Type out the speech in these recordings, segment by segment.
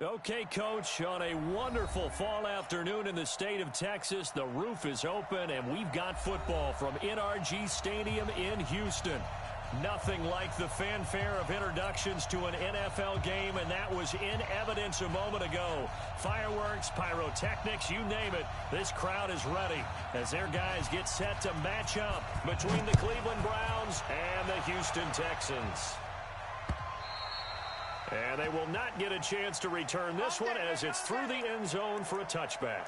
Okay, Coach, on a wonderful fall afternoon in the state of Texas, the roof is open, and we've got football from NRG Stadium in Houston. Nothing like the fanfare of introductions to an NFL game, and that was in evidence a moment ago. Fireworks, pyrotechnics, you name it, this crowd is ready as their guys get set to match up between the Cleveland Browns and the Houston Texans. And they will not get a chance to return this one as it's through the end zone for a touchback.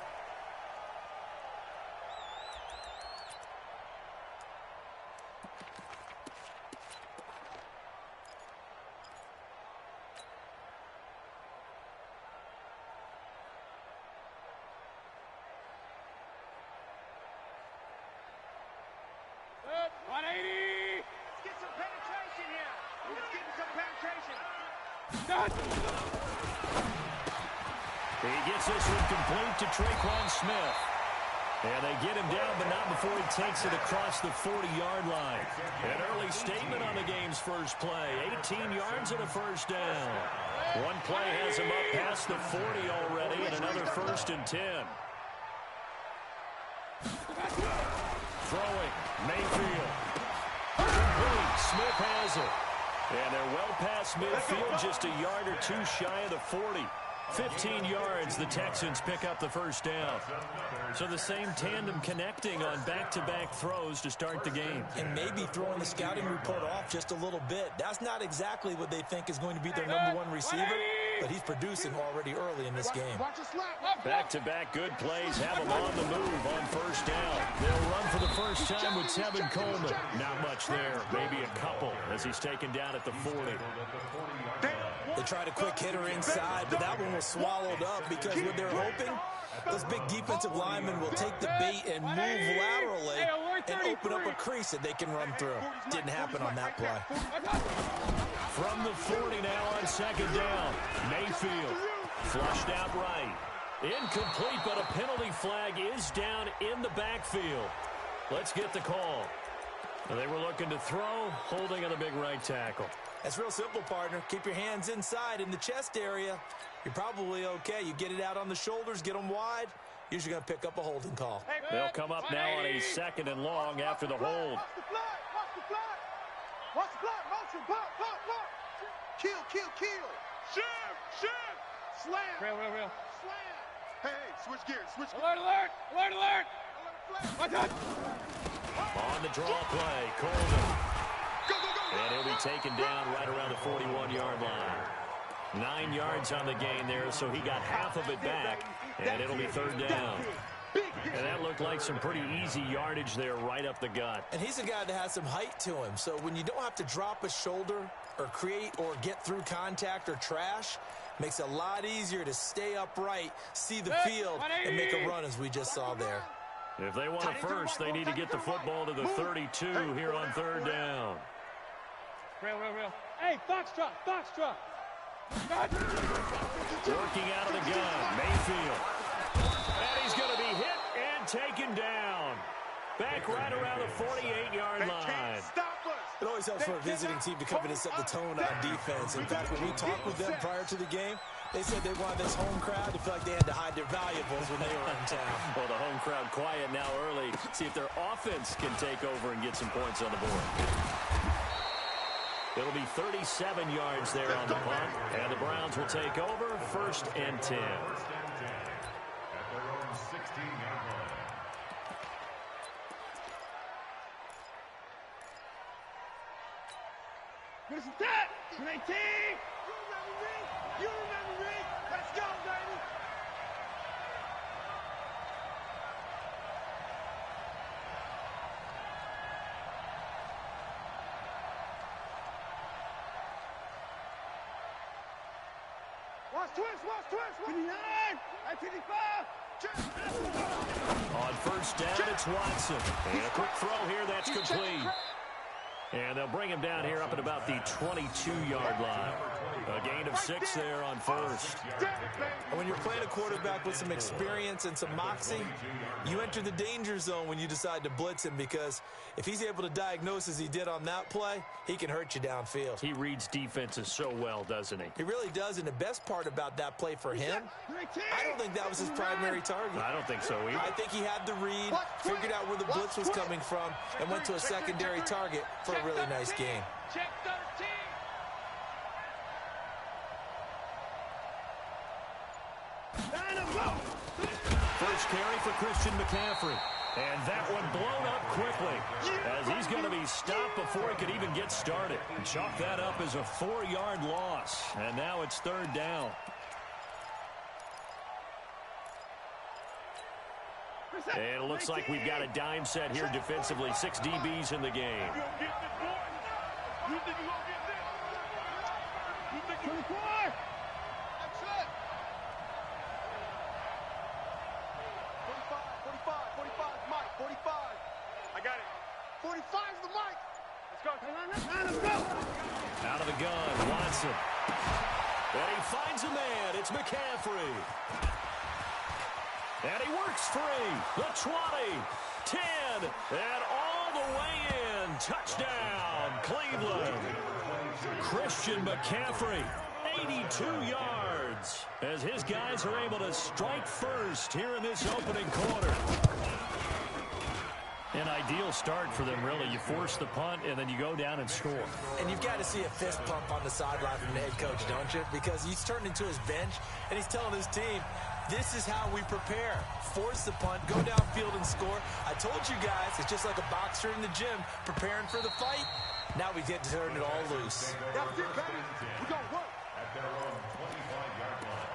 He gets this one complete to Traquan Smith. And they get him down, but not before he takes it across the 40-yard line. An early statement on the game's first play. 18 yards and a first down. One play has him up past the 40 already, and another 1st and 10. Throwing, Mayfield. Complete, Smith has it. And they're well past midfield, just a yard or two shy of the 40. 15 yards, the Texans pick up the first down. So the same tandem connecting on back-to-back throws to start the game. And maybe throwing the scouting report off just a little bit. That's not exactly what they think is going to be their #1 receiver, but he's producing already early in this game. Back-to-back good plays have them on the move on first down. They'll run for the first time with Tevin Coleman. Not much there, maybe a couple as he's taken down at the 40. They tried a quick hitter inside, but that one was swallowed up because what they're hoping, those big defensive linemen will take the bait and move laterally and open up a crease that they can run through. Didn't happen on that play. From the 40 now on second down, Mayfield flushed out right. Incomplete, but a penalty flag is down in the backfield. Let's get the call. They were looking to throw, holding on the big right tackle. That's real simple, partner. Keep your hands inside in the chest area. You're probably okay. You get it out on the shoulders, get them wide. Usually going to pick up a holding call. They'll come up now on a 2nd and long after the hold. Watch the flag. Watch the flag. Motion. Block. Kill. Shift. Slam. Real. Slam. Hey, switch gears. Alert. Watch out. On the draw play, Coleman. And he'll be taken down right around the 41-yard line. 9 yards on the gain there, so he got half of it back, and it'll be 3rd down. And that looked like some pretty easy yardage there right up the gut. And he's a guy that has some height to him, so when you don't have to drop a shoulder or create or get through contact or trash, makes it a lot easier to stay upright, see the field, and make a run as we just saw there. If they want a first, they need to get the football to the 32 here on 3rd down. Real. Hey, Foxtrot. Working out of the gun, Mayfield. And he's going to be hit and taken down. Back right around the 48-yard line. It always helps for a visiting team to come in and set the tone on defense. In fact, when we talked with them prior to the game, they said they wanted this home crowd to feel like they had to hide their valuables when they were in town. Well, the home crowd quiet now early. See if their offense can take over and get some points on the board. It'll be 37 yards there on the punt, and the Browns will take over 1st and 10. This is that. 19. You remember me. Let's go, baby. Watch twist. 29. 25. On 1st down, it's Watson. And a quick throw here, that's complete. And they'll bring him down here up at about the 22-yard line. A gain of 6 there on first. And when you're playing a quarterback with some experience and some moxie, you enter the danger zone when you decide to blitz him, because if he's able to diagnose as he did on that play, he can hurt you downfield. He reads defenses so well, doesn't he? He really does, and the best part about that play for him, I don't think that was his primary target. I don't think so either. I think he had the read, figured out where the blitz was coming from, and went to a secondary target for a really nice gain. Check 13. First carry for Christian McCaffrey. And that one blown up quickly, as he's going to be stopped before he could even get started. Chalk that up as a 4-yard loss. And now it's 3rd down. And it looks like we've got a dime set here defensively. 6 DBs in the game. Out of the gun, Watson. And he finds a man. It's McCaffrey. And he works free. The 20, 10, and all the way in. Touchdown, Cleveland. Christian McCaffrey, 82 yards, as his guys are able to strike first here in this opening quarter. An ideal start for them, really. You force the punt, and then you go down and score. And you've got to see a fist pump on the sideline from the head coach, don't you? Because he's turned into his bench, and he's telling his team, this is how we prepare. Force the punt, go downfield and score. I told you guys, it's just like a boxer in the gym preparing for the fight. Now we get to turn it all loose. That's it, baby. We're going to work. At their own 25-yard line.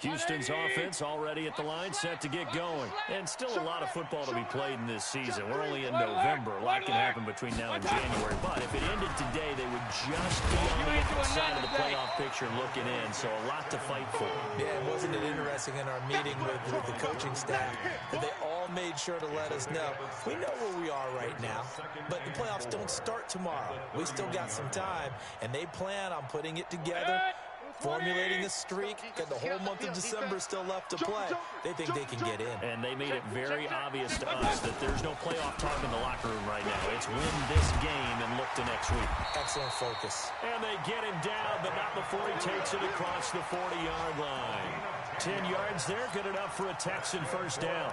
Houston's offense already at the line, set to get going. And still a lot of football to be played in this season. We're only in November. A lot can happen between now and January. But if it ended today, they would just be on the outside of the playoff picture looking in. So a lot to fight for. Yeah, wasn't it interesting in our meeting with the coaching staff that they all made sure to let us know, we know where we are right now, but the playoffs don't start tomorrow. We still got some time, and they plan on putting it together, formulating a streak, got the whole month of December still left to play. They think they can get in. And they made it very obvious to us that there's no playoff talk in the locker room right now. It's win this game and look to next week. Excellent focus. And they get him down, but not before he takes it across the 40-yard line. 10 yards there, good enough for a Texan first down.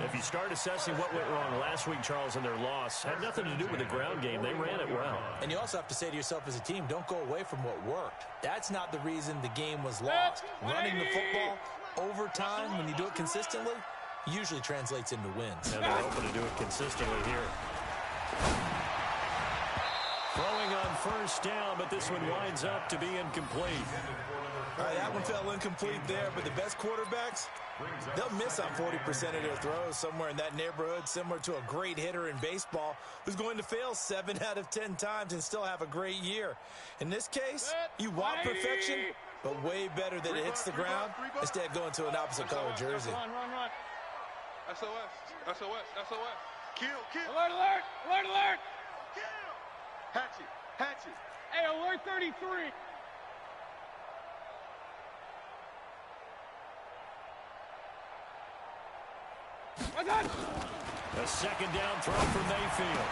If you start assessing what went wrong last week, Charles, in their loss, had nothing to do with the ground game. They ran it well. And you also have to say to yourself as a team, don't go away from what worked. That's not the reason the game was lost. Running the football over time, when you do it consistently, usually translates into wins. And they're hoping to do it consistently here. Throwing on first down, but this one winds up to be incomplete. All right, that one fell incomplete there, but the best quarterbacks, they'll miss on 40% of their throws, somewhere in that neighborhood, similar to a great hitter in baseball who's going to fail 7 out of 10 times and still have a great year. In this case, you want perfection, but way better that it hits the ground instead of going to an opposite color jersey. Run. SOS. Kill. Alert, alert, alert, alert. Kill. Hatchet. Hey, alert 33. A second down throw for Mayfield.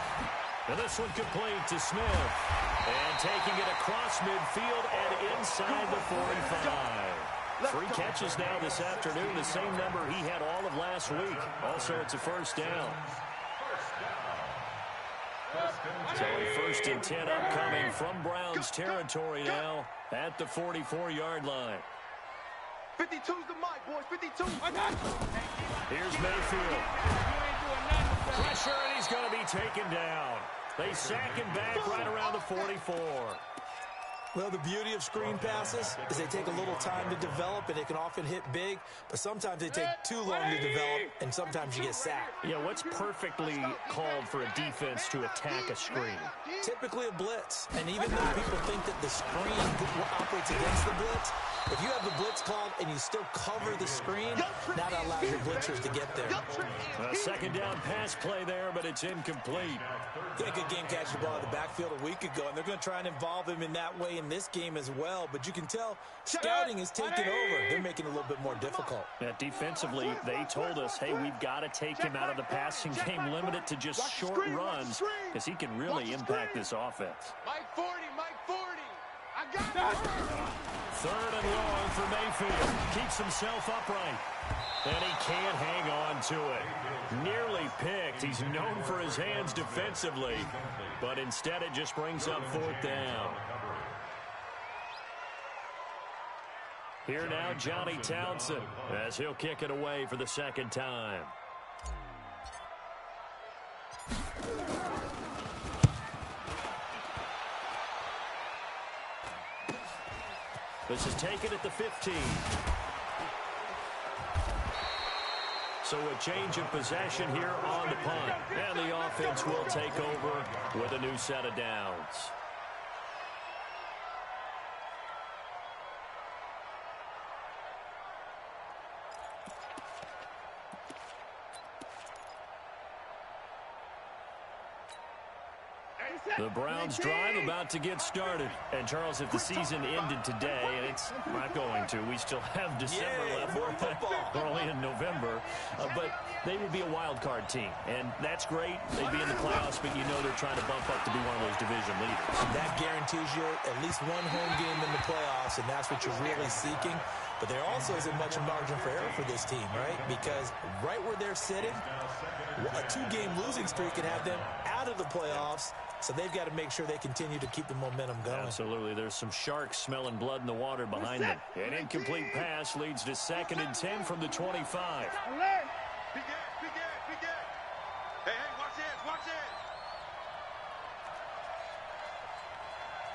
And this one complete to Smith. And taking it across midfield and inside the 45. 3 catches now this afternoon, the same number he had all of last week. Also, it's a first down. So a 1st and 10 upcoming from Browns territory now at the 44-yard line. 52's the mic, boys. 52. Here's Mayfield. Pressure, and he's going to be taken down. They sack him back right around the 44. Well, the beauty of screen passes is they take a little time to develop, and they can often hit big, but sometimes they take too long to develop, and sometimes you get sacked. Yeah, what's perfectly called for a defense to attack a screen? Typically a blitz, and even though people think that the screen operates against the blitz, If you have the blitz called and you still cover the screen, now that allows your blitzers to get there. A second down pass play there, but it's incomplete. They could game catch the ball in the backfield a week ago, and they're going to try and involve him in that way in this game as well. But you can tell scouting is taking over. They're making it a little bit more difficult. Yeah, defensively, they told us, hey, we've got to take him out of the passing game, limit it to just short runs, because he can really impact this offense. Mike 40, Mike 40. I got it. Third and long for Mayfield. Keeps himself upright. And he can't hang on to it. Nearly picked. He's known for his hands defensively. But instead it just brings up fourth down. Here now, Johnny Townsend, as he'll kick it away for the second time. This is taken at the 15. So a change of possession here on the punt. And the offense will take over with a new set of downs. The Browns drive about to get started. And, Charles, if the season ended today, and it's not going to, we still have December left. We're only in November. But they would be a wild card team. And that's great. They'd be in the playoffs, but you know they're trying to bump up to be one of those division leaders. That guarantees you at least one home game in the playoffs, and that's what you're really seeking. But there also isn't much margin for error for this team, right? Because right where they're sitting, a two-game losing streak can have them out of the playoffs. So they've got to make sure they continue to keep the momentum going. Absolutely. There's some sharks smelling blood in the water behind them. An incomplete pass leads to 2nd and 10 from the 25. Big ass, big ass, big ass. Hey, watch it, watch it.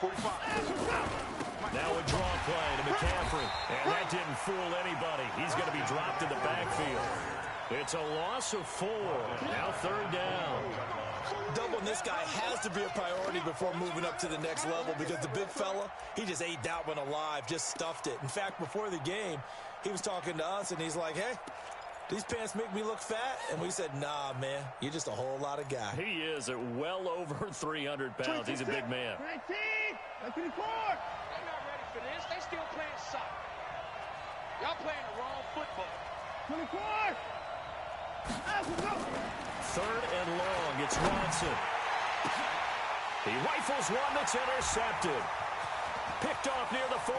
45. Now a draw play to McCaffrey. And that didn't fool anybody. He's going to be dropped in the backfield. It's a loss of 4. Now 3rd down. Doubling this guy has to be a priority before moving up to the next level, because the big fella, he just ate that one alive, just stuffed it. In fact, before the game, he was talking to us, and he's like, hey, these pants make me look fat? And we said, nah, man, you're just a whole lot of guy. He is at well over 300 pounds. He's a big man. 19, 24. They're not ready for this. They still playing soccer. Y'all playing the wrong football. 24. 3rd and long. It's Watson. He rifles one that's intercepted. Picked off near the 44.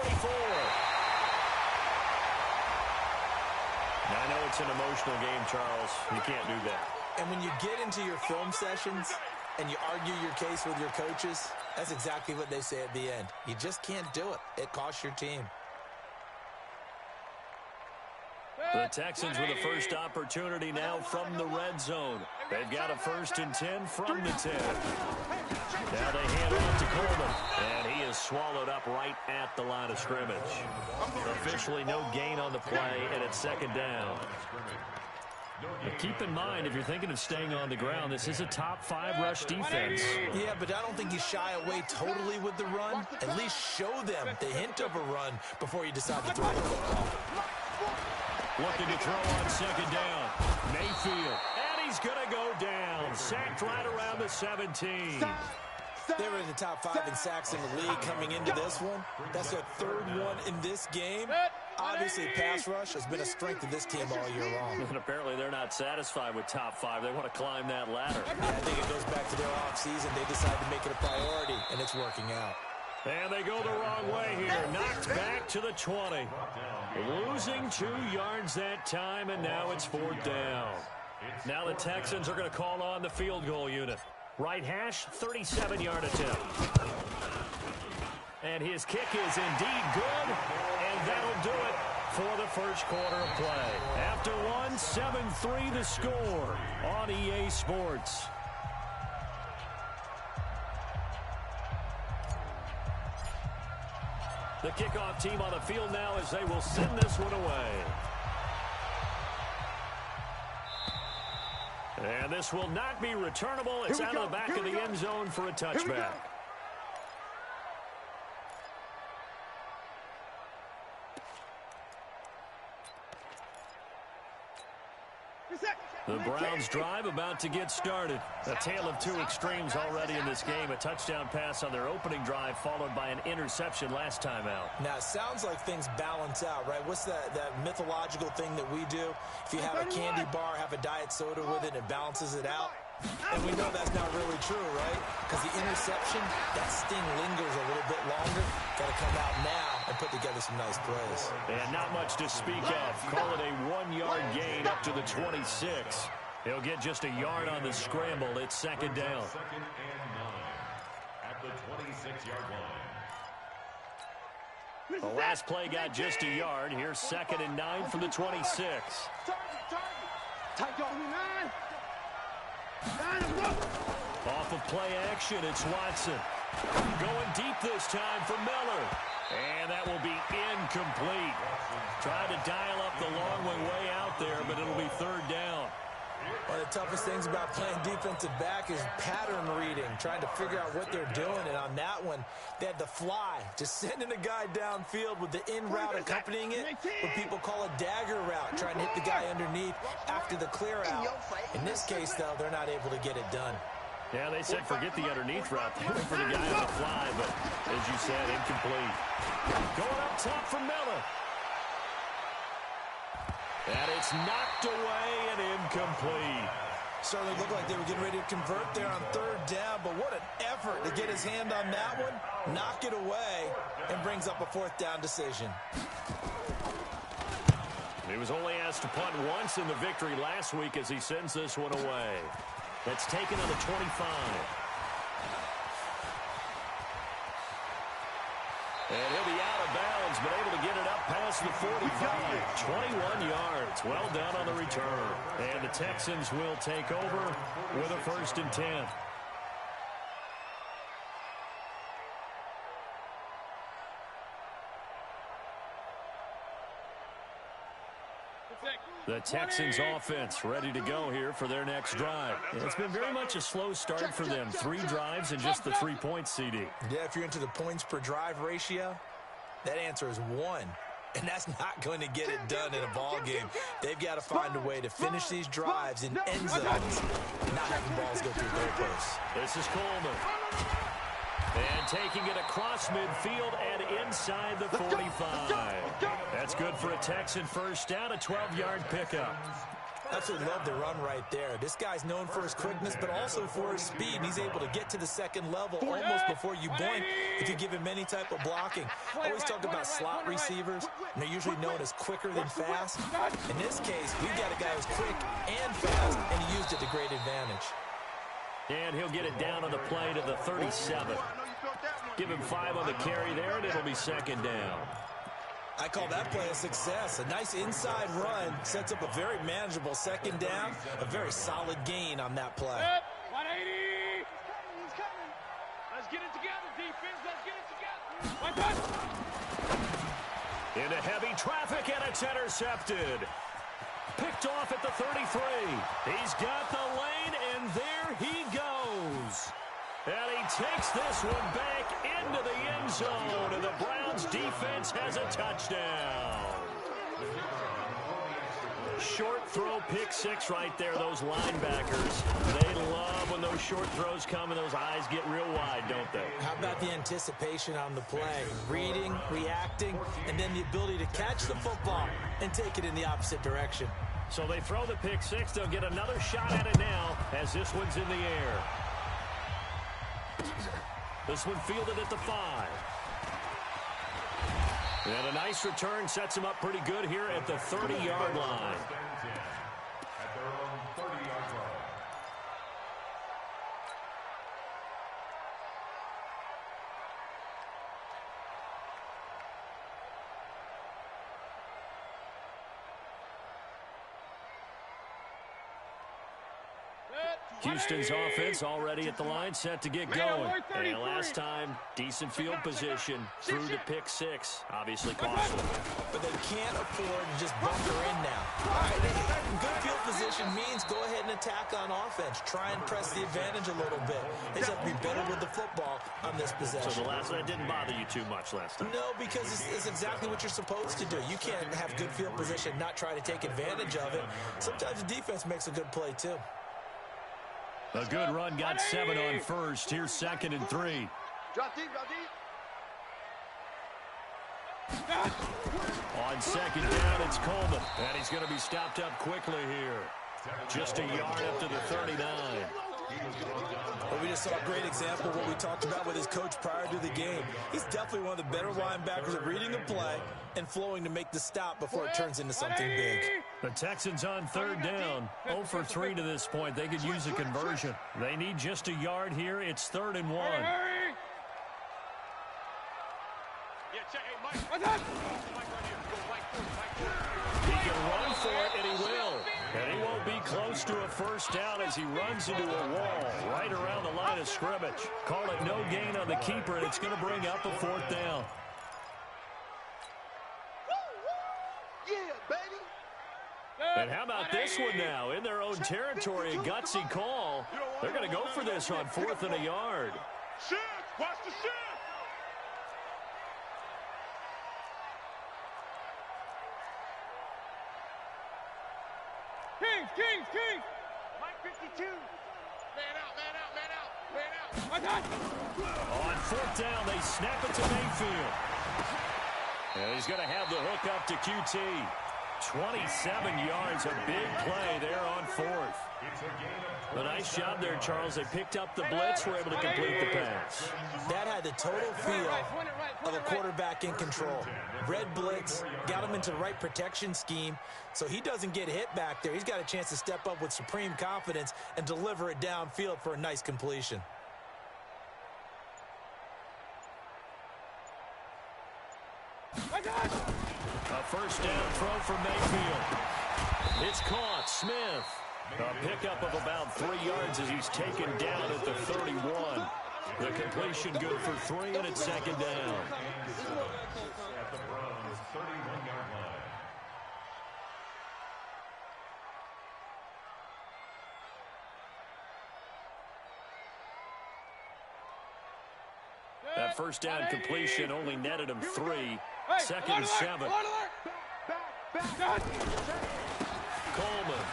Now, I know it's an emotional game, Charles. You can't do that. And when you get into your film sessions and you argue your case with your coaches, that's exactly what they say at the end. You just can't do it. It costs your team. The Texans with a first opportunity now from the red zone. They've got a 1st and 10 from the 10. Now they hand off to Coleman, and he is swallowed up right at the line of scrimmage. Officially no gain on the play, and it's 2nd down. But keep in mind, if you're thinking of staying on the ground, this is a top 5 rush defense. Yeah, but I don't think you shy away totally with the run. At least show them the hint of a run before you decide to throw the football. Looking to throw on 2nd down. Mayfield. And he's going to go down. Sacked right around the 17. They were in the top 5 in sacks in the league coming into this one. That's their 3rd one in this game. Obviously, pass rush has been a strength of this team all year long. And apparently they're not satisfied with top 5. They want to climb that ladder. Yeah, I think it goes back to their offseason. They decided to make it a priority, and it's working out. And they go the wrong way here. Knocked back to the 20. Losing 2 yards that time, and now it's 4th down. Now the Texans are going to call on the field goal unit. Right hash, 37-yard attempt. And his kick is indeed good, and that'll do it for the first quarter of play. After one, 7-3 the score on EA Sports. The kickoff team on the field now as they will send this one away. And this will not be returnable. It's out of the back of the end zone for a touchback. The Browns drive about to get started. A tale of two extremes already in this game. A touchdown pass on their opening drive followed by an interception last time out. Now, it sounds like things balance out, right? What's that mythological thing that we do? If you have a candy bar, have a diet soda with it, it balances it out. And we know that's not really true, right? Because the interception, that sting lingers a little bit longer. Got to come out now and put together some nice plays. And not much to speak of. Call it a 1-yard gain up to the 26. He'll get just a yard on the scramble. It's second down. Second and 9 at the 26-yard line. The last play got just a yard. Here's second and 9 from the 26. Off of play action, it's Watson. Going deep this time for Miller. And that will be incomplete. Trying to dial up the long way out there, but it'll be third down. One of the toughest things about playing defensive back is pattern reading, trying to figure out what they're doing. And on that one, they had the fly, just sending a guy downfield with the in route accompanying it, what people call a dagger route, trying to hit the guy underneath after the clear out. In this case, though, they're not able to get it done. Yeah, they said forget the underneath route. They went for the guy on the fly, but as you said, incomplete. Going up top for Miller. And it's knocked away and incomplete. Certainly looked like they were getting ready to convert there on third down, but what an effort to get his hand on that one, knock it away, and brings up a fourth down decision. He was only asked to punt once in the victory last week as he sends this one away. That's taken on the 25. And he'll be out of bounds, but able to get it up past the 45. 21 yards. Well done on the return. And the Texans will take over with a 1st and 10. The Texans offense ready to go here for their next drive. It's been very much a slow start for them. 3 drives and just the 3 points, CD. Yeah, if you're into the points per drive ratio, that answer is 1. And that's not going to get it done in a ball game. They've got to find a way to finish these drives in end zones, not having balls go through goalposts. This is Coleman. And taking it across midfield and inside the 45. That's good for a Texan first down, a 12-yard pickup. Absolutely love the run right there. This guy's known for his quickness, but also for his speed. And he's able to get to the second level almost before you blink if you give him any type of blocking. I always talk about slot receivers, and they're usually known as quicker than fast. In this case, we've got a guy who's quick and fast, and he used it to great advantage. And he'll get it down on the play to the 37. Give him 5 on the carry there, and it'll be second down. I call that play a success. A nice inside run sets up a very manageable second down. A very solid gain on that play. 180. He's coming. Let's get it together, defense. Let's get it together. One touch. Into heavy traffic, and it's intercepted. Picked off at the 33. He's got the lane, and there he goes. And he takes this one back into the end zone, and the Browns defense has a touchdown. Short throw, pick 6 right there, those linebackers. They love when those short throws come and those eyes get real wide, don't they? How about the anticipation on the play? Reading, reacting, and then the ability to catch the football and take it in the opposite direction. So they throw the pick 6. They'll get another shot at it now as this one's in the air. This one fielded at the 5. And a nice return sets him up pretty good here at the 30-yard line. At their own 30-yard line. Houston's offense already at the line, set to get going. And last time, decent field position, through to pick 6. Obviously costly. But they can't afford to just bunker in now. All right, good field position means go ahead and attack on offense. Try and press the advantage a little bit. They just have to be better with the football on this possession. So the last one didn't bother you too much last time? No, because it's exactly what you're supposed to do. You can't have good field position, not try to take advantage of it. Sometimes the defense makes a good play, too. A good run, got 7 on first. Here's 2nd and 3. Drop deep, drop deep. On 2nd down, it's Coleman. And he's going to be stopped up quickly here. Just a yard up to the 39. Well, we just saw a great example of what we talked about with his coach prior to the game. He's definitely one of the better linebackers at reading a play and flowing to make the stop before it turns into something big. The Texans on 3rd down. 0 for 3 to this point. They could use a conversion. They need just a yard here. It's 3rd and 1. He can run for it, and he will. And he won't be close to a first down as he runs into a wall right around the line of scrimmage. Call it no gain on the keeper, and it's going to bring up a 4th down. Yeah, baby. And how about this one now? In their own territory, a gutsy call. They're going to go for this on 4th and a yard. Shift, watch the shift. Kings! Mike 52. Man out. On 4th down, they snap it to Mayfield. And he's going to have the hook up to QT. 27 yards, a big play there on 4th. A nice job there, Charles. They picked up the blitz, were able to complete the pass. That had the total feel of a quarterback in control. Red blitz, got him into the right protection scheme, so he doesn't get hit back there. He's got a chance to step up with supreme confidence and deliver it downfield for a nice completion. A first down throw for Mayfield. It's caught. Smith. A pickup of about 3 yards as he's taken down at the 31. The completion good for 3, and it's 2nd down. At the Browns' 31-yard line. That first down completion only netted him 3. 2nd and 7. Coleman.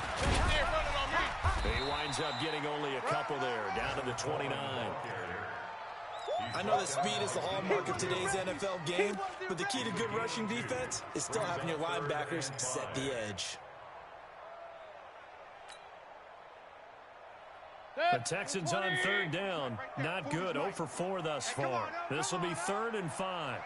He winds up getting only a couple there, down to the 29. I know that speed is the hallmark of today's NFL game, but the key to good rushing defense is still having your linebackers set the edge. The Texans on 3rd down. Not good. 0 for 4 thus far. This will be 3rd and 5.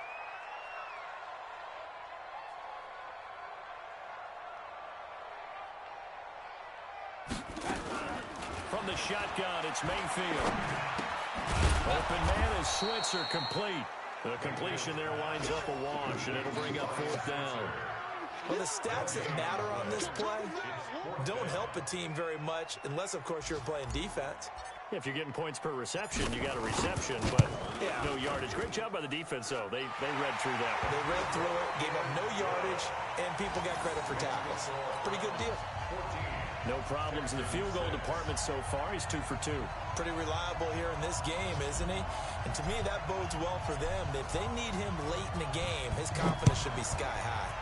From the shotgun, it's Mayfield. Open man is Switzer, complete. The completion there winds up a wash, and it'll bring up 4th down. Well, the stats that matter on this play don't help a team very much unless, of course, you're playing defense. If you're getting points per reception, you got a reception, but no yardage. Great job by the defense, though. They read through that. They read through it, gave up no yardage, and people got credit for tackles. Pretty good deal. No problems in the field goal department so far. He's 2 for 2. Pretty reliable here in this game, isn't he? And to me, that bodes well for them. If they need him late in the game, his confidence should be sky high.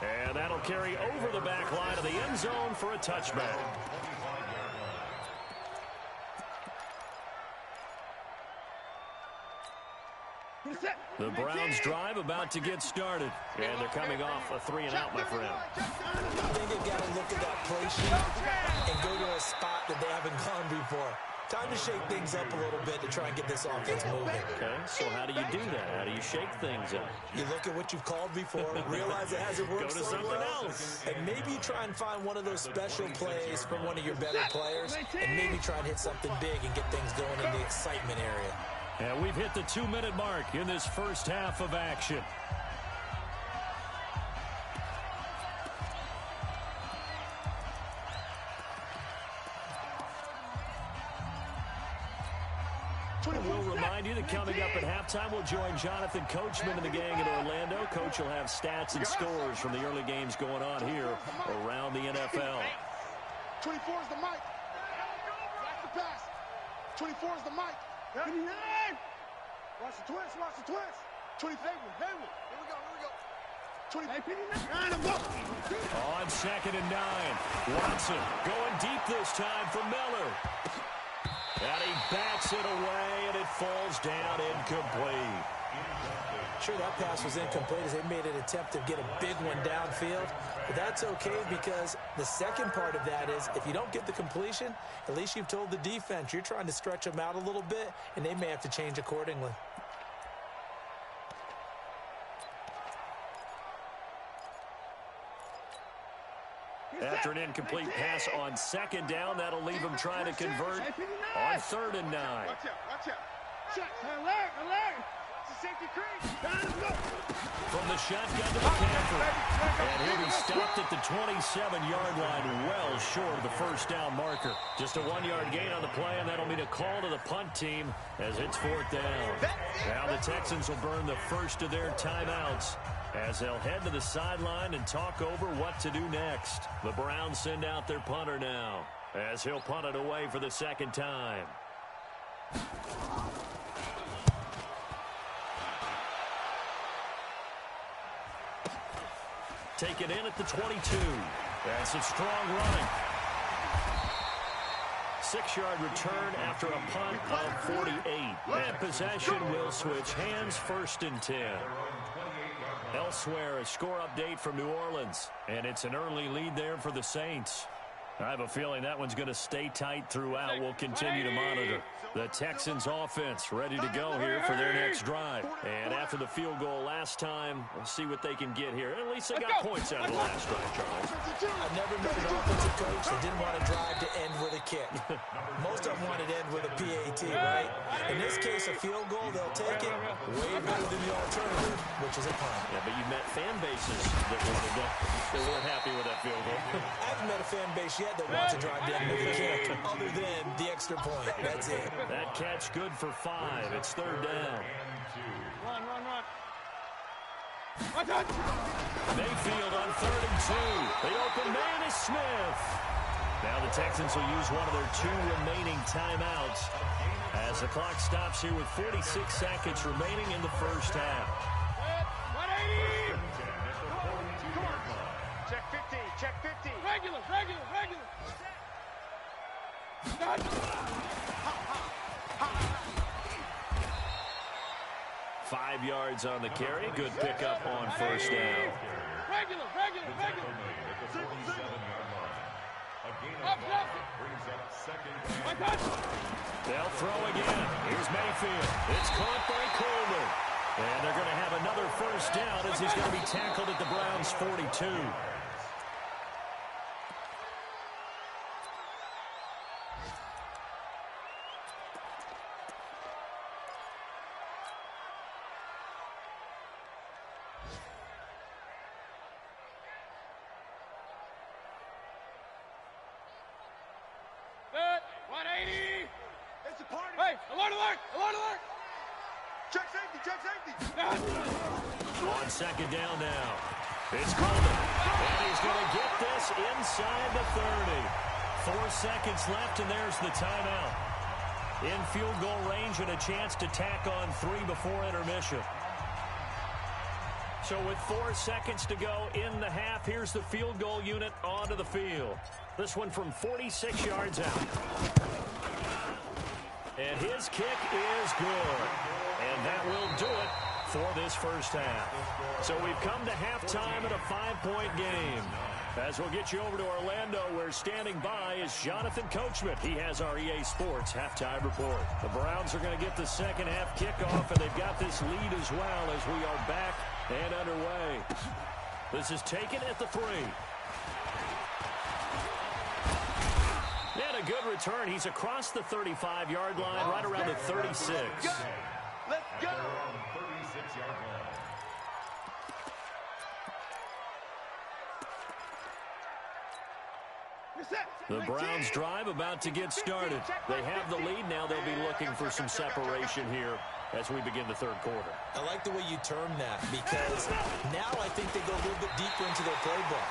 And that'll carry over the back line of the end zone for a touchback. The Browns drive about to get started. And they're coming off a 3-and-out, my friend. I think they've got to look at that play sheet and go to a spot that they haven't gone before. Time to shake things up a little bit to try and get this offense moving. Okay, so how do you do that? How do you shake things up? You look at what you've called before, realize it hasn't worked Go to something else. and maybe try and find one of those special plays from one of your better players, and maybe try and hit something big and get things going in the excitement area. And we've hit the 2-minute mark in this first half of action. We'll remind you that coming up at halftime, we'll join Jonathan Coachman and the gang in Orlando. Coach will have stats and scores from the early games going on here around the NFL. 24 is the mic. Watch the pass. 24 is the mic. 59. Watch the twist. Watch the twist. 20. Hayward. Here we go. 20. On 2nd and 9. Watson going deep this time for Miller. And he backs it away, and it falls down incomplete. Sure, that pass was incomplete as they made an attempt to get a big one downfield. But that's okay because the second part of that is if you don't get the completion, at least you've told the defense you're trying to stretch them out a little bit, and they may have to change accordingly. After an incomplete pass on 2nd down, that'll leave him trying to convert on 3rd and 9. Watch out. Check. Alert. It's a safety crease. From the shotgun to McCaffrey. And he'll be stopped at the 27-yard line, well short of the first down marker. Just a 1-yard gain on the play, and that'll mean a call to the punt team as it's 4th down. Now the Texans will burn the first of their timeouts as they'll head to the sideline and talk over what to do next. The Browns send out their punter now as he'll punt it away for the 2nd time. Take it in at the 22. That's a strong running. 6-yard return after a punt of 48. And possession will switch hands, 1st and 10. Elsewhere, a score update from New Orleans. And it's an early lead there for the Saints. I have a feeling that one's going to stay tight throughout. We'll continue to monitor. The Texans offense ready to go here for their next drive. And after the field goal last time, we'll see what they can get here. At least they got points out of the last drive, Charles. I've never met an offensive coach that didn't want to drive to end with a kick. Most of them wanted to end with a PAT, right? In this case, a field goal, they'll take it way better than the alternative, which is a punt. Yeah, but you met fan bases that weren't happy with that field goal. I haven't met a fan base yet that wants to drive to end with a kick, other than the extra point. That's it. That catch good for 5. It's 3rd down. Run. Mayfield on 3rd and 2. The open man is Smith. Now the Texans will use one of their 2 remaining timeouts as the clock stops here with 46 seconds remaining in the first half. 180. Come on. Check 50. Regular. 5 yards on the carry. Good pickup on 1st down. Regular. They'll throw again. Here's Mayfield. It's caught by Coleman. And they're going to have another 1st down as he's going to be tackled at the Browns' 42. Good. 180. It's a party. Hey, alert. Check safety. On 2nd down now. It's Coleman. And he's going to get this inside the 30. 4 seconds left, and there's the timeout. In field goal range and a chance to tack on 3 before intermission. So with 4 seconds to go in the half, here's the field goal unit onto the field. This one from 46 yards out. And his kick is good. And that will do it for this first half. So we've come to halftime in a 5-point game. As we'll get you over to Orlando, where standing by is Jonathan Coachman. He has our EA Sports halftime report. The Browns are going to get the second half kickoff, and they've got this lead as well as we are back and underway. This is taken at the 3. And a good return. He's across the 35-yard line, right around the 36. Let's go. 36-yard line. The Browns drive about to get started. They have the lead. Now they'll be looking for some separation here as we begin the third quarter. I like the way you term that because now I think they go a little bit deeper into their playbook.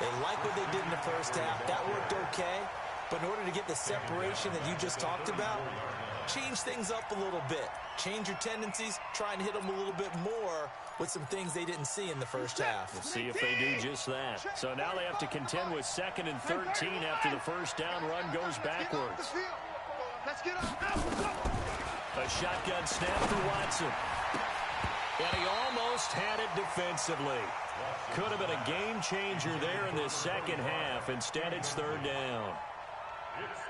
They like what they did in the first half. That worked okay. But in order to get the separation that you just talked about, change things up a little bit. Change your tendencies. Try and hit them a little bit more with some things they didn't see in the first half. We'll see if they do just that. So now they have to contend with 2nd and 13 after the first down run goes backwards. Let's get up. A shotgun snap for Watson. And he almost had it defensively. Could have been a game changer there in this second half. Instead, it's 3rd down.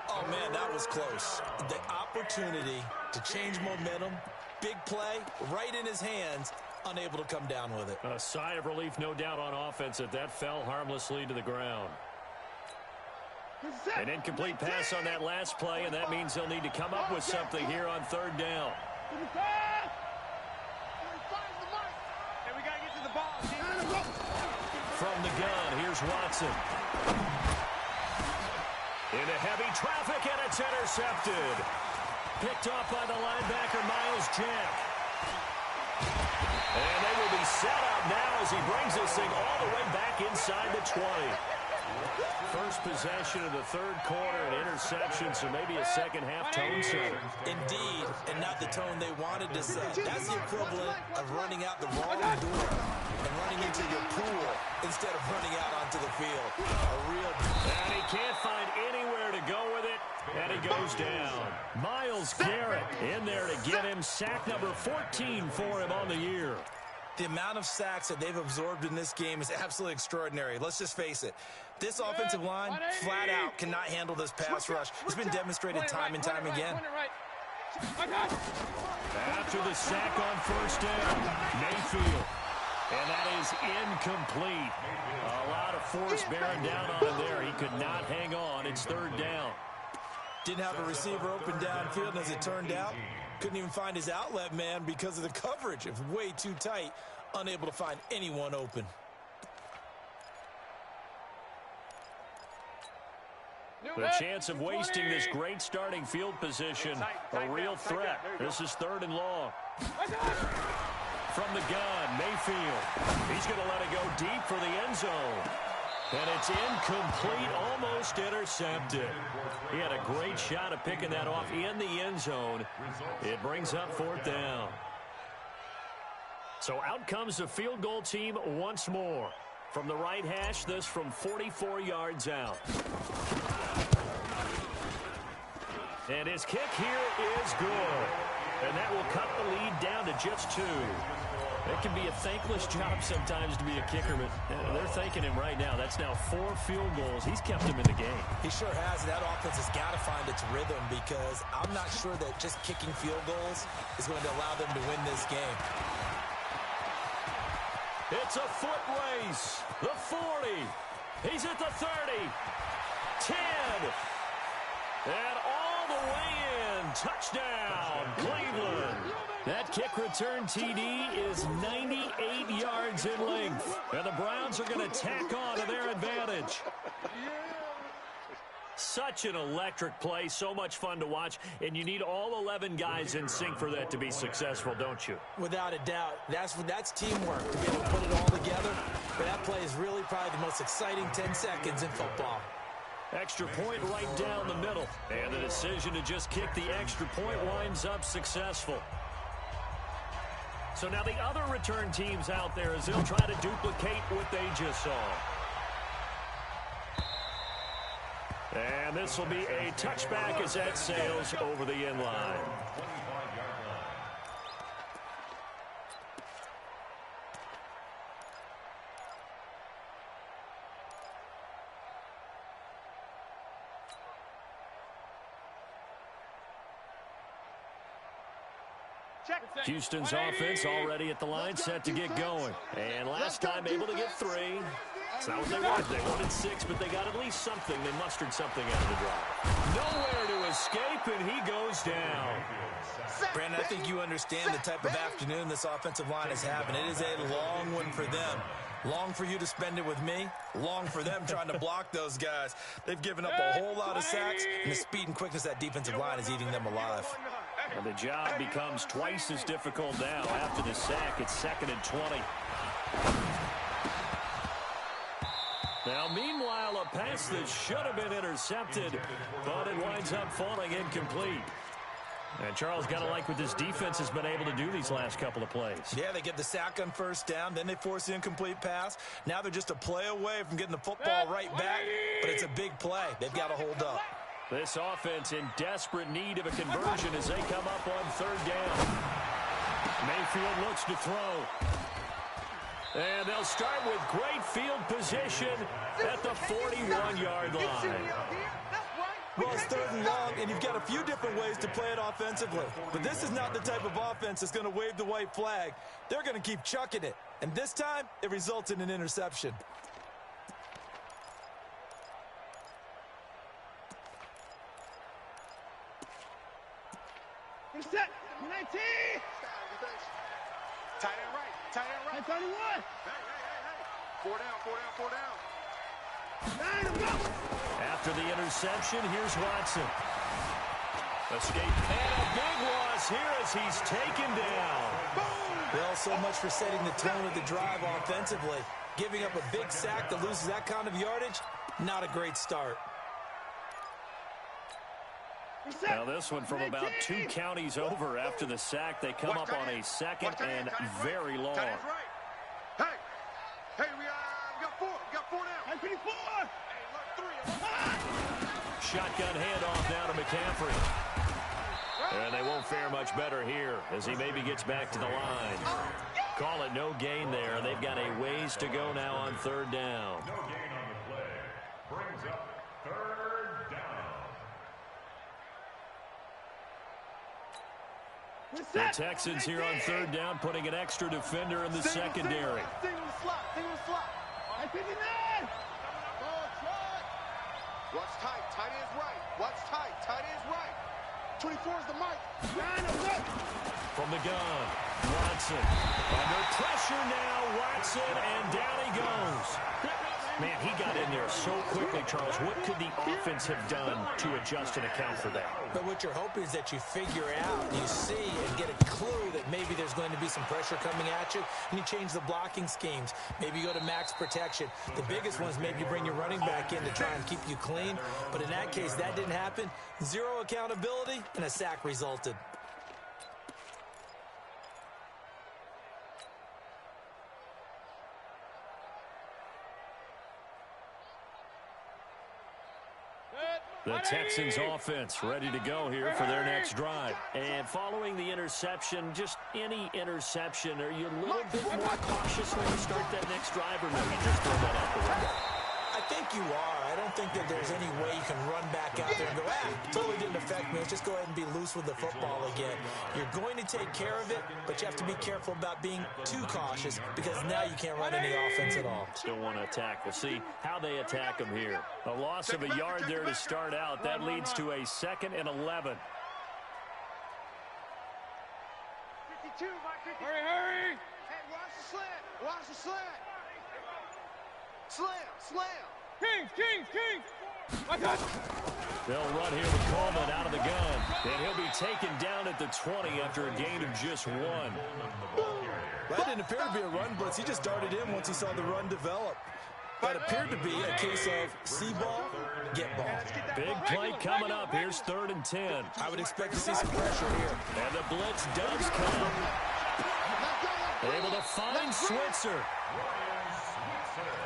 Oh, man, that was close. The opportunity to change momentum, big play, right in his hands, unable to come down with it. A sigh of relief, no doubt, on offense that fell harmlessly to the ground. An incomplete pass on that last play, and that means they'll need to come up with something here on 3rd down. From the gun, here's Watson. Into heavy traffic, and it's intercepted. Picked off by the linebacker, Miles Jack. And they will be set up now as he brings this thing all the way back inside the 20. First possession of the third quarter, an interception, so maybe a second-half tone setter. Indeed, and not the tone they wanted to set. That's the equivalent of running out the wrong door and running into your pool instead of running out onto the field. And he can't find anywhere to go with it, and he goes down. Myles Garrett in there to get him sack number 14 for him on the year. The amount of sacks that they've absorbed in this game is absolutely extraordinary. Let's just face it. This offensive line, flat out, cannot handle this pass rush. It's been demonstrated time and time again. After the sack on first down, Mayfield. And that is incomplete. A lot of force bearing down on him there. He could not hang on. It's 3rd down. Didn't have a receiver open downfield, and as it turned out, couldn't even find his outlet man because of the coverage. It was way too tight, unable to find anyone open. The chance of wasting this great starting field position, a real threat. This is 3rd and long. From the gun, Mayfield. He's going to let it go deep for the end zone. And it's incomplete, almost intercepted. He had a great shot at picking that off in the end zone. It brings up 4th down. So out comes the field goal team once more. From the right hash, this from 44 yards out. And his kick here is good. And that will cut the lead down to just 2. It can be a thankless job sometimes to be a kicker, but they're thanking him right now. That's now 4 field goals. He's kept him in the game. He sure has. That offense has got to find its rhythm because I'm not sure that just kicking field goals is going to allow them to win this game. It's a foot race. The 40. He's at the 30. 10. And all the way in. Touchdown, Cleveland. That kick return TD is 98 yards in length. And the Browns are going to tack on to their advantage. Such an electric play, so much fun to watch, and you need all 11 guys in sync for that to be successful, don't you? Without a doubt. That's teamwork, to be able to put it all together. But that play is really probably the most exciting 10 seconds in football. Extra point right down the middle. And the decision to just kick the extra point winds up successful. So now the other return teams out there as they'll try to duplicate what they just saw. And this will be a touchback as that sails over the end line. Houston's offense already at the line, set to get going. And last time able to get 3. It's not what they wanted. They wanted 6, but they got at least something. They mustered something out of the drive. Nowhere to escape, and he goes down. Brandon, I think you understand the type of afternoon this offensive line is having. It is a long one for them. Long for you to spend it with me. Long for them trying to block those guys. They've given up a whole lot of sacks, and the speed and quickness of that defensive line is eating them alive. And the job becomes twice as difficult now. After the sack, it's 2nd and 20. Now, meanwhile, a pass that should have been intercepted, but it winds up falling incomplete. And Charles, got to like what this defense has been able to do these last couple of plays. Yeah, they get the sack on first down, then they force the incomplete pass. Now they're just a play away from getting the football right back, but it's a big play. They've got to hold up. This offense in desperate need of a conversion as they come up on 3rd down. Mayfield looks to throw. And they'll start with great field position at the 41-yard line. Well, it's 3rd and long, and you've got a few different ways to play it offensively. But this is not the type of offense that's going to wave the white flag. They're going to keep chucking it. And this time, it results in an interception. Intercept. 19. Tight end right. Tight end right. 31. Hey. 4 down, 4 down, 4 down. 9 go. After the interception, here's Watson. Escape and a big loss here as he's taken down. Well, so much for setting the tone of the drive offensively. Giving up a big sack that loses that kind of yardage, not a great start. Now this one from about 2 counties over after the sack. They come up on a 2nd and very long. Hey, we got 4. We got 4 now. 54. Hey, look, 3. Shotgun handoff now to McCaffrey. And they won't fare much better here as he maybe gets back to the line. Call it no gain there. They've got a ways to go now on 3rd down. No gain on the play. Brings up 3rd down. The Texans here on 3rd down, putting an extra defender in the secondary. Single slot. Hey, 59. Watch tight. Tight end's right. Watch tight. Tight end's right. 24 is the mic. 9 From the gun, Watson. Under pressure now, Watson, and down he goes. Man, he got in there so quickly, Charles. What could the offense have done to adjust and account for that? But what you're hoping is that you figure out, you see, and get a clue that maybe there's going to be some pressure coming at you, and you change the blocking schemes. Maybe you go to max protection. The biggest one is maybe you bring your running back in to try and keep you clean. But in that case, that didn't happen. 0 accountability, and a sack resulted. The Texans offense ready to go here for their next drive. And following the interception, just any interception, are you a little bit more cautious when you start that next drive, or no, you just throw that out the window? I think you are. I don't think that there's any way you can run back out there and go, totally didn't affect me. Let's just go ahead and be loose with the football again. You're going to take care of it, but you have to be careful about being too cautious because now you can't run any offense at all. Still want to attack. We'll see how they attack them here. A loss of a yard there to start out. That leads to a 2nd and 11. 52, Mike. 52. Hurry. Hey, watch the slant. Watch the slant. Slam. Kings. My God. They'll run here with Coleman out of the gun. And he'll be taken down at the 20 after a gain of just 1. That didn't appear to be a run blitz. He just darted in once he saw the run develop. That appeared to be a case of see ball, get ball. Big play coming up. Here's 3rd and 10. I would expect to see some pressure here. And the blitz does come. Able to find Switzer.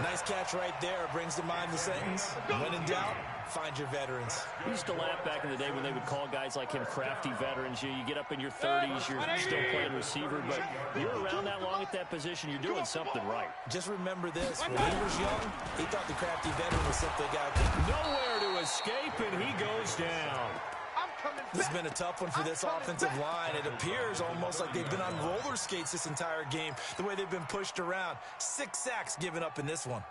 Nice catch right there. Brings to mind the sentence, when in doubt, find your veterans. We used to laugh back in the day when they would call guys like him crafty veterans. You get up in your 30s, you're still playing receiver, but you're around that long at that position, you're doing something right. Just remember this, when he was young, he thought the crafty veteran was simply a guy who nowhere to escape, and he goes down. This has been a tough one for this offensive line. It appears almost like they've been on roller skates this entire game, the way they've been pushed around. 6 sacks given up in this one.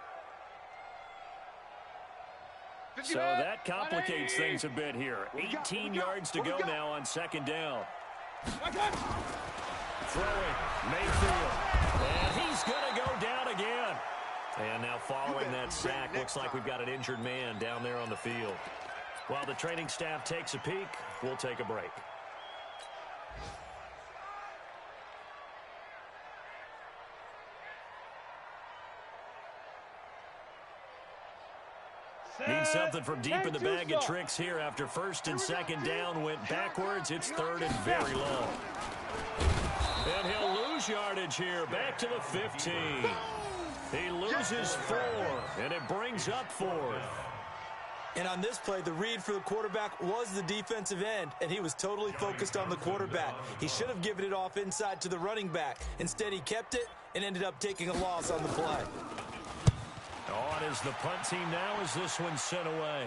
So that complicates things a bit here. 18 yards to go now on 2nd down. Throwing, Mayfield. And he's going to go down again. And now following that sack, looks like we've got an injured man down there on the field. While the training staff takes a peek, we'll take a break. Need something from deep in the bag of tricks here after first and second down went backwards. It's third and very low. And he'll lose yardage here, back to the 15. He loses 4, and it brings up 4th. And on this play, the read for the quarterback was the defensive end, and he was totally focused on the quarterback. He should have given it off inside to the running back. Instead, he kept it and ended up taking a loss on the play. On is the punt team now as this one's sent away.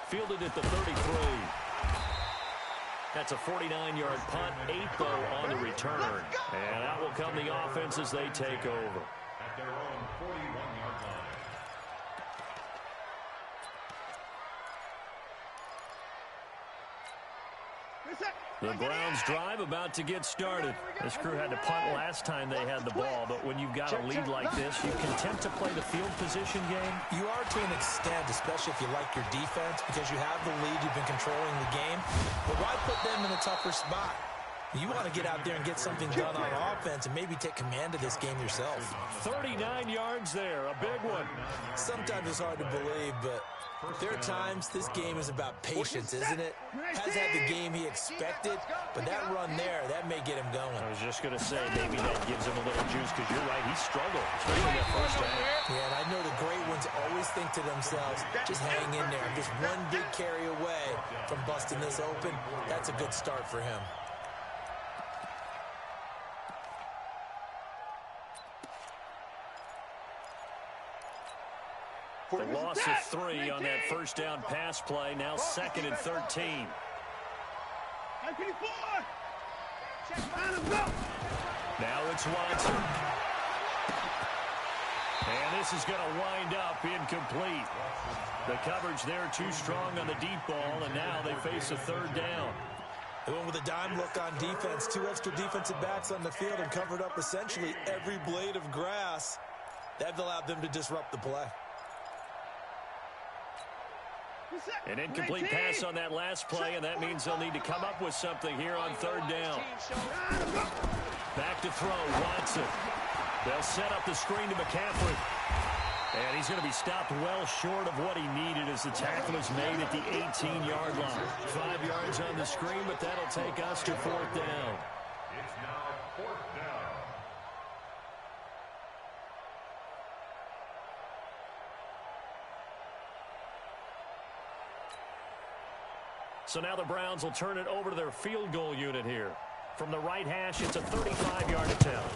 Fielded at the 33. That's a 49-yard punt, 8 though on the return. And out will come the offense as they take over. At their own 41-yard line. The Browns drive about to get started. This crew had to punt last time they had the ball, but when you've got a lead like this, you content to play the field position game? You are to an extent, especially if you like your defense, because you have the lead, you've been controlling the game. But why put them in a tougher spot? You want to get out there and get something done on offense and maybe take command of this game yourself. 39 yards there, a big one. Sometimes it's hard to believe, but there are times this game is about patience, isn't it? Has had the game he expected, but that run there, that may get him going. I was just going to say, maybe that gives him a little juice, because you're right, he struggled, especially that first half. Yeah, and I know the great ones always think to themselves, just hang in there. I'm just one big carry away from busting this open. That's a good start for him. The loss of 3 on that first down pass play. Now 2nd and 13. Now it's Watson. And this is going to wind up incomplete. The coverage there too strong on the deep ball, and now they face a 3rd down. They went with a dime look on defense. 2 extra defensive backs on the field and covered up essentially every blade of grass. That allowed them to disrupt the play. An incomplete pass on that last play, and that means they'll need to come up with something here on 3rd down. Back to throw, Watson. They'll set up the screen to McCaffrey. And he's going to be stopped well short of what he needed as the tackle is made at the 18-yard line. 5 yards on the screen, but that'll take us to 4th down. It's now 4th down. So now the Browns will turn it over to their field goal unit here. From the right hash, it's a 35-yard attempt.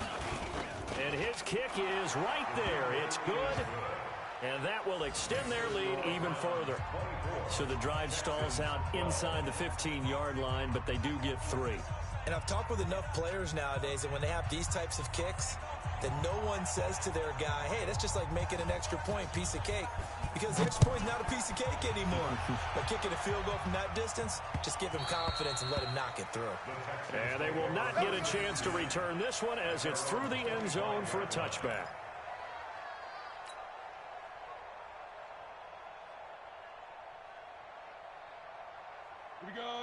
And his kick is right there. It's good. And that will extend their lead even further. So the drive stalls out inside the 15-yard line, but they do get 3. And I've talked with enough players nowadays that when they have these types of kicks, that no one says to their guy, hey, that's just like making an extra point, piece of cake. Because the extra point's not a piece of cake anymore. But kicking a field goal from that distance, just give him confidence and let him knock it through. And they will not get a chance to return this one as it's through the end zone for a touchback.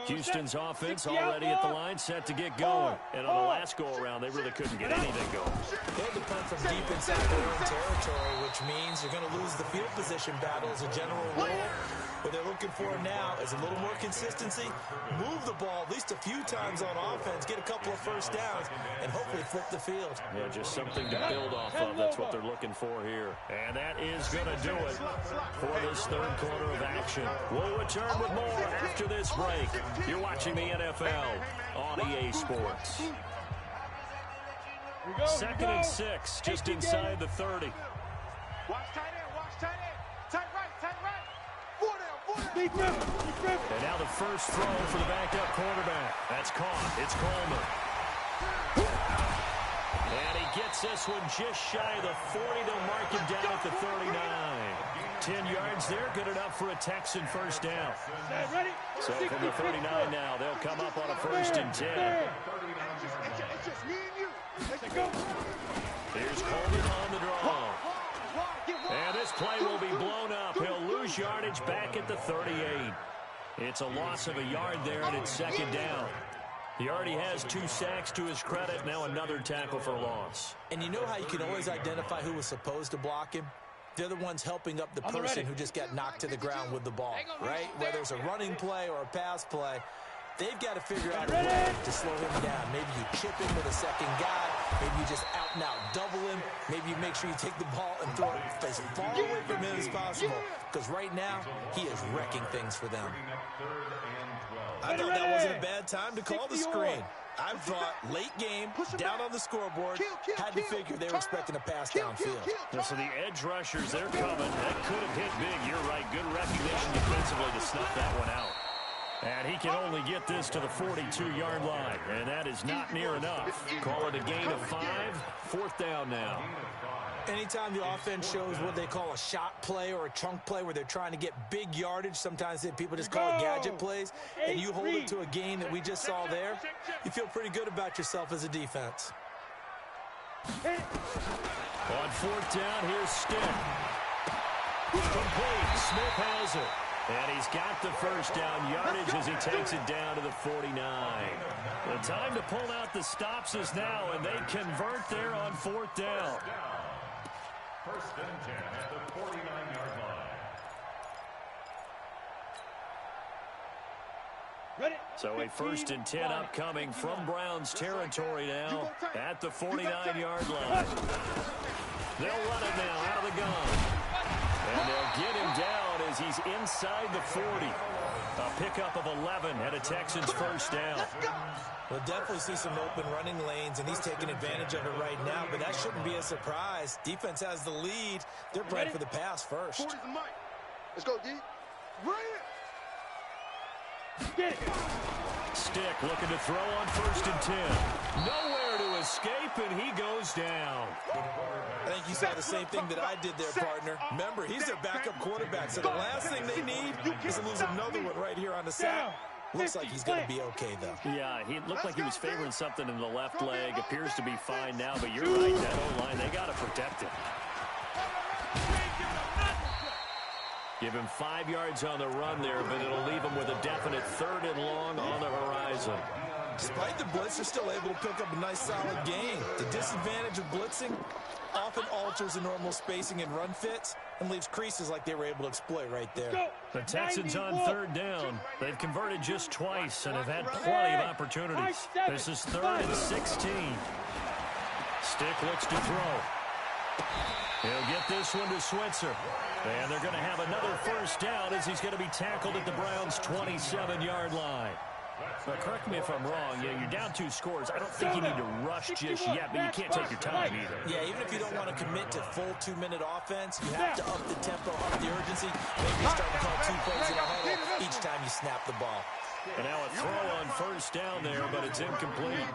Houston's offense already at the line, set to get going. And on the last go-around, they really couldn't get anything going. They had to punt from deep inside their own territory, which means you're going to lose the field position battle as a general rule. What they're looking for now is a little more consistency, move the ball at least a few times on offense, get a couple of first downs, and hopefully flip the field. Yeah, just something to build off of. That's what they're looking for here. And that is going to do it for this 3rd quarter of action. We'll return with more after this break. You're watching the NFL on EA Sports. 2nd and 6, just inside the 30. Watch tight end, watch tight end. Tight right, tight right. 4 down, 4 down. And now the first throw for the backup quarterback. That's caught. It's Coleman. And he gets this one just shy of the 40. They'll mark him down at the 39. 10 yards there, good enough for a Texan first down. So from the 39 now, they'll come up on a 1st and 10. It's just me and you. Let's go. Here's Coleman on the draw. And this play will be blown up. He'll lose yardage back at the 38. It's a loss of a yard there, and it's second down. He already has 2 sacks to his credit. Now another tackle for loss. And you know how you can always identify who was supposed to block him? They're the ones helping up the person who just got knocked to the ground with the ball, right? Whether it's a running play or a pass play, they've got to figure out a way to slow him down. Maybe you chip him with a second guy. Maybe you just out-and-out double him. Maybe you make sure you take the ball and throw it as far away from him as possible. Because right now, he is wrecking things for them. I thought that wasn't a bad time to call the screen. I thought late game, down on the scoreboard, had to figure they were expecting a pass downfield. Yeah, so the edge rushers, they're coming. That could have hit big. You're right. Good recognition defensively to snuff that one out. And he can only get this to the 42-yard line, and that is not near enough. Call it a gain of 5. 4th down now. Anytime the offense shows what they call a shot play or a chunk play where they're trying to get big yardage, sometimes people just call it gadget plays, and you hold it to a gain that we just saw there, you feel pretty good about yourself as a defense. On 4th down, here's Stick. Complete. Smith has it. And he's got the first down yardage as he takes it down to the 49. The time to pull out the stops is now, and they convert there on 4th down. 1st and 10 at the 49-yard line. So a 1st and 10 upcoming from Browns territory now at the 49-yard line. They'll run it now out of the gun. And they'll get him down as he's inside the 40. A pickup of 11 at a Texans first down. We'll definitely see some open running lanes, and he's taking advantage of it right now, but that shouldn't be a surprise. Defense has the lead. They're playing for the pass first. 40's the mic. Let's go, D. Bring it. Get it. Stick looking to throw on 1st and 10. Nowhere to escape, and he goes down. I think you saw the same thing that I did there, partner. Remember, he's their backup quarterback, so the last thing they need is to lose another one right here on the sack. Looks like he's going to be okay, though. Yeah, he looked like he was favoring something in the left leg. Appears to be fine now, but you're right, that O-line, they got to protect it. Give him 5 yards on the run there, but it'll leave him with a definite 3rd and long on the horizon. Despite the blitz, they're still able to pick up a nice solid gain. The disadvantage of blitzing often alters the normal spacing and run fits and leaves creases like they were able to exploit right there. The Texans on 3rd down. They've converted just twice and have had plenty of opportunities. This is 3rd and 16. Stick looks to throw. He'll get this one to Switzer. And they're going to have another first down as he's going to be tackled at the Browns' 27-yard line. But correct me if I'm wrong. Yeah, you're down 2 scores. I don't think you need to rush just yet, but you can't take your time either. Yeah, even if you don't want to commit to full 2-minute offense, you have to up the tempo, up the urgency. Maybe start to call 2 plays in a huddle each time you snap the ball. And now a throw on first down there, but it's incomplete.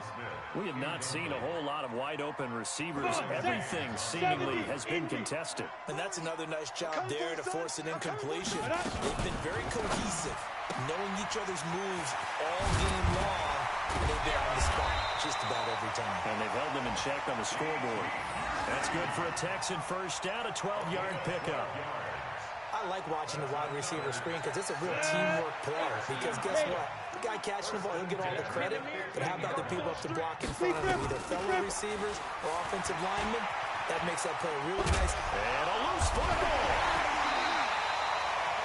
We have not seen a whole lot of wide-open receivers. Everything seemingly has been contested. And that's another nice job there to force an incompletion. They've been very cohesive, knowing each other's moves all game long, and they've been on the spot just about every time. And they've held them in check on the scoreboard. That's good for a Texan first down, a 12-yard pickup. I like watching the wide receiver screen because it's a real teamwork play. Because guess what? The guy catching the ball, he'll get all the credit. But how about the people up to block in front of him, either fellow receivers or offensive linemen? That makes that play really nice. And a loose football.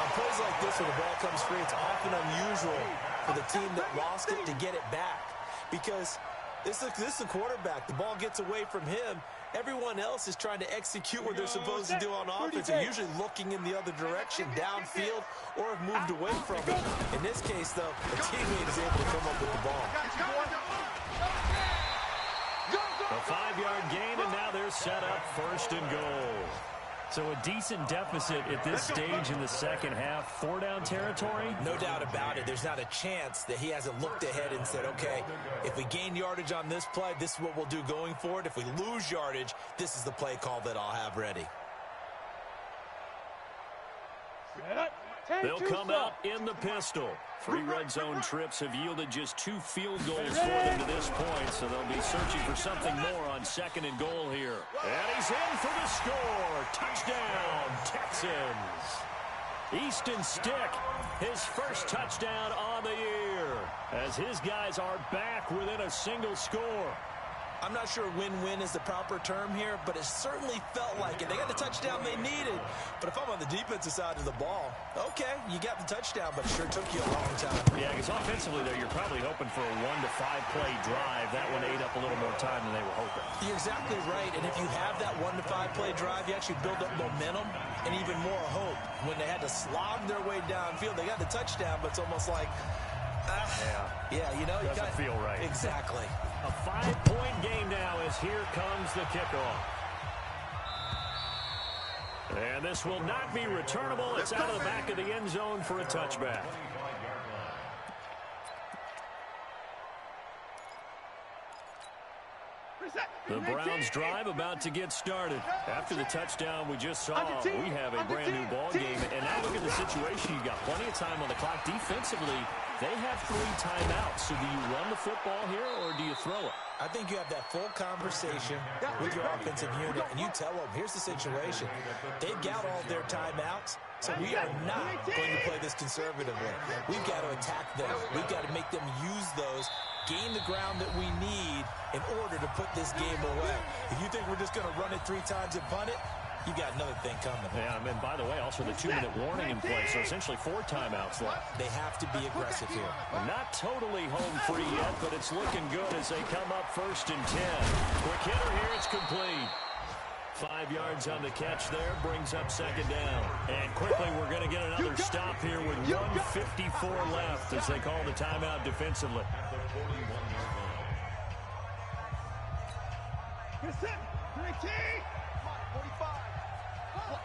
On plays like this, when the ball comes free, it's often unusual for the team that lost it to get it back. Because this is the quarterback. The ball gets away from him. Everyone else is trying to execute what they're supposed to do on offense. They're usually looking in the other direction, downfield, or have moved away from it. In this case, though, a teammate is able to come up with the ball. A 5-yard gain, and now they're set up 1st and goal. So a decent deficit at this stage in the second half. 4-down territory? No doubt about it. There's not a chance that he hasn't looked ahead and said, okay, if we gain yardage on this play, this is what we'll do going forward. If we lose yardage, this is the play call that I'll have ready. They'll come out in the pistol. 3 red zone trips have yielded just 2 field goals for them to this point, so they'll be searching for something more on 2nd and goal here. And he's in for the score. Touchdown, Texans. Easton Stick, his first touchdown on the year, as his guys are back within a single score. I'm not sure win-win is the proper term here, but it certainly felt like it. They got the touchdown they needed. But if I'm on the defensive side of the ball, okay, you got the touchdown, but it sure took you a long time. Yeah, because offensively, though, you're probably hoping for a 1 to 5 play drive. That one ate up a little more time than they were hoping. You're exactly right. And if you have that 1 to 5 play drive, you actually build up momentum and even more hope. When they had to slog their way downfield, they got the touchdown, but it's almost like, yeah, you know, doesn't feel right. Exactly. A 5-point game now as here comes the kickoff. And this will not be returnable. It's out of the back of the end zone for a touchback. The Browns drive about to get started. After the touchdown we just saw, we have a brand new ball game. And now look at the situation. You got plenty of time on the clock. Defensively, they have 3 timeouts. So do you run the football here or do you throw it? I think you have that full conversation with your offensive unit, and you tell them, here's the situation. They've got all their timeouts, so we are not going to play this conservatively. We've got to attack them. We've got to make them use those, gain the ground that we need in order to put this game away. If you think we're just going to run it 3 times and punt it, you got another thing coming. Yeah, and by the way, also the 2-minute warning in place, so essentially 4 timeouts left. They have to be aggressive here. Not totally home free yet, but it's looking good as they come up 1st and 10. Quick hitter here, it's complete. 5 yards on the catch there, brings up 2nd down. And quickly, we're going to get another stop here with 1:54 left as they call the timeout defensively.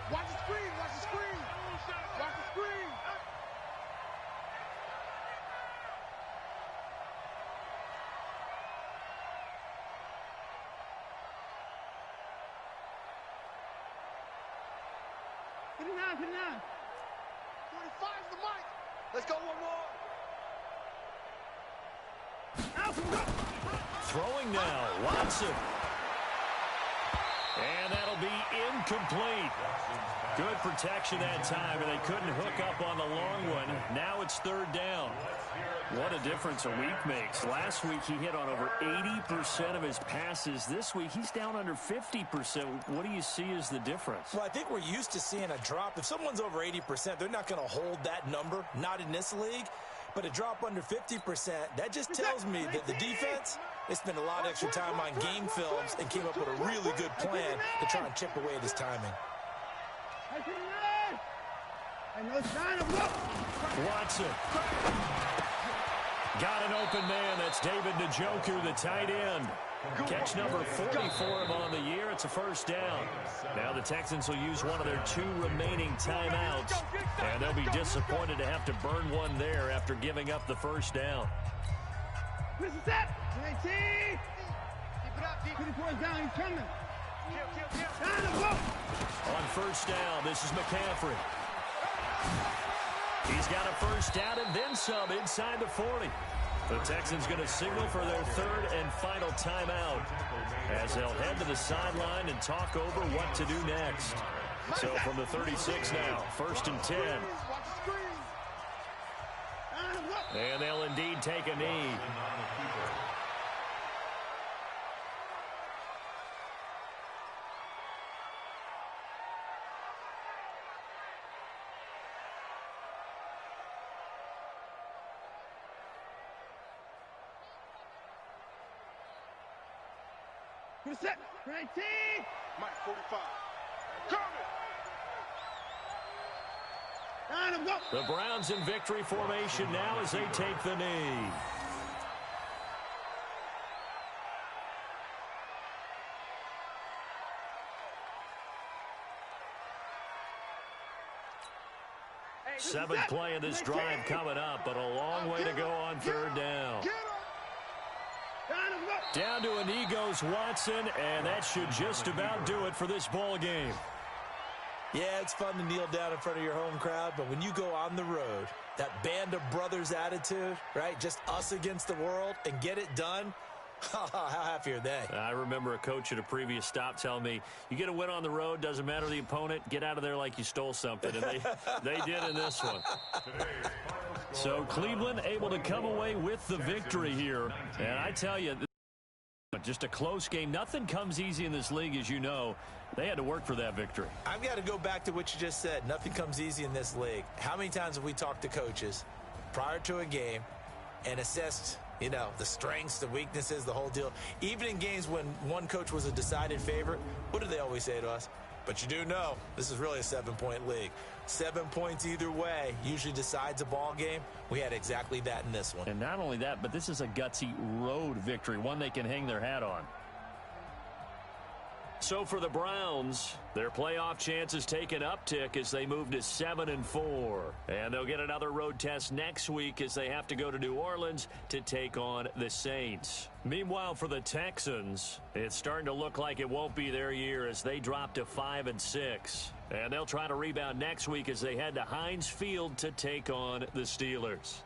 Watch the screen, watch the screen. Watch the screen. Put it down, put it down. 45's the mic. Let's go one more. Throwing now, Watson. And that'll be incomplete. Good protection that time, and they couldn't hook up on the long one. Now it's 3rd down. What a difference a week makes. Last week he hit on over 80% of his passes. This week he's down under 50%. What do you see as the difference? Well, I think we're used to seeing a drop. If someone's over 80%, they're not going to hold that number, not in this league. But a drop under 50%, that just tells me that the defense, they spent a lot of extra time on game films and came up with a really good plan to try and chip away at his timing. Watson. Got an open man. That's David Njoku, the tight end. Catch number 40 for him on the year. It's a 1st down. Now the Texans will use one of their 2 remaining timeouts. And they'll be disappointed to have to burn one there after giving up the 1st down. This is it. 19. Keep it up. Keep it down. He's coming. On 1st down, this is McCaffrey. He's got a 1st down and then some inside the 40. The Texans going to signal for their 3rd and final timeout as they'll head to the sideline and talk over what to do next. So from the 36 now, 1st and 10. And they'll indeed take a knee. Set. 19. Mike 45. Coming. The Browns in victory formation now as they take the knee. Seventh play of this drive coming up, but a long way to go on 3rd down. Down to a knee goes Watson, and that should just about do it for this ball game. Yeah, it's fun to kneel down in front of your home crowd, but when you go on the road, that band of brothers attitude, right? Just us against the world and get it done. How happy are they? I remember a coach at a previous stop telling me, you get a win on the road, doesn't matter the opponent, get out of there like you stole something. And they did in this one. So Cleveland able to come away with the victory here. And I tell you, just a close game. Nothing comes easy in this league, as you know. They had to work for that victory. I've got to go back to what you just said. Nothing comes easy in this league. How many times have we talked to coaches prior to a game and assessed, you know, the strengths, the weaknesses, the whole deal? Even in games when one coach was a decided favorite, what do they always say to us? But you do know this is really a 7-point league. 7 points either way usually decides a ball game. We had exactly that in this one. And not only that, but this is a gutsy road victory, one they can hang their hat on. So for the Browns, their playoff chances take an uptick as they move to 7-4. And they'll get another road test next week as they have to go to New Orleans to take on the Saints. Meanwhile, for the Texans, it's starting to look like it won't be their year as they drop to 5-6. And they'll try to rebound next week as they head to Heinz Field to take on the Steelers.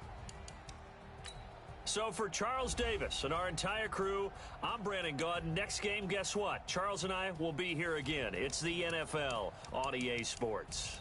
So for Charles Davis and our entire crew, I'm Brandon Gaudin. Next game, guess what? Charles and I will be here again. It's the NFL on EA Sports.